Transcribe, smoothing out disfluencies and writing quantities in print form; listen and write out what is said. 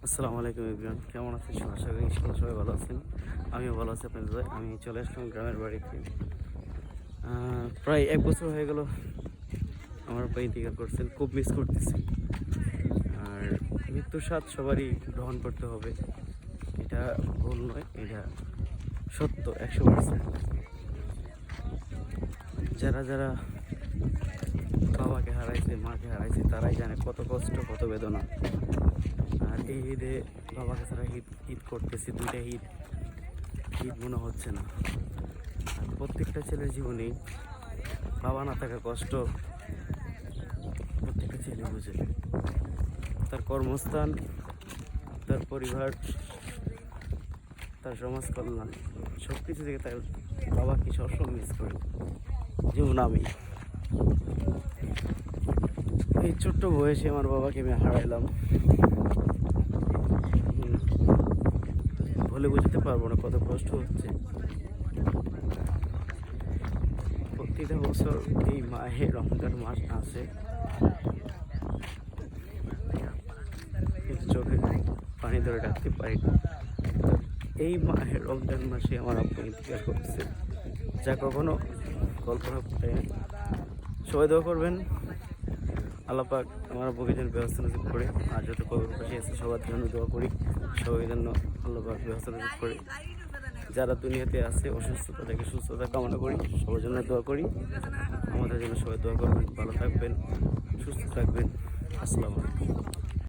আসসালামু আলাইকুম এভরিওয়ান, কেমন আছেন সবাই? আশা করি ইনশাআল্লাহ সবাই ভালো আছেন। আমিও ভালো আছি আপনাদের দয়ায়। আমি চলে আসলাম গ্রামের বাড়িতে। প্রায় ১ বছর হয়ে গেল আমার আব্বা ইন্তিকাল করছেন। খুব মিস করতেছি। আর মৃত্যুর স্বাদ সবারই গ্রহণ করতে হবে, এটা ভুল নয়, এটা সত্য ১০০%। যারা যারা বাবাকে হারাইছে, মাকে হারাইছে, তারাই জানে কত কষ্ট, কত বেদনা। আর এই ঈদে বাবাকে ছাড়া ঈদ করতেছি, দুইটা ঈদ ঈদ মনে হচ্ছে না। আর প্রত্যেকটা ছেলের জীবনেই বাবা না থাকা কষ্ট প্রত্যেকটা ছেলে বুঝে। তার কর্মস্থান, তার পরিবার, তার সমাজ কল্যাণ, সব কিছু থেকে তার বাবাকে সবসময় মিস করি। যেমন আমি এই ছোট্ট বয়সে আমার বাবাকে আমি হারাইলাম। বলে বুঝতে পারবো না কত কষ্ট হচ্ছে। প্রতিটা বছর এই মাহে রমজান মাস আসে, কিন্তু চোখে পানি ধরে রাখতে পারি না। এই মাহে রমজান মাসে আমার আব্বু ইন্তিকাল করতেছে, যা কখনো কল্পনা করে। সবাই দোয়া করবেন, আল্লাহ পাক আমার আব্বুকে যেন ব্যবস্থা নজর করে। আর যত কবরবাসী আছে সবার জন্য দোয়া করি, সবাই জন্য আল্লাহ পাক ব্যবস্থা নজর করে। যারা দুনিয়াতে আছে অসুস্থতা থেকে সুস্থতা কামনা করি, সবার জন্য দোয়া করি। আমাদের জন্য সবাই দোয়া করবেন, ভালো থাকবেন, সুস্থ থাকবেন। আসসালামু আলাইকুম।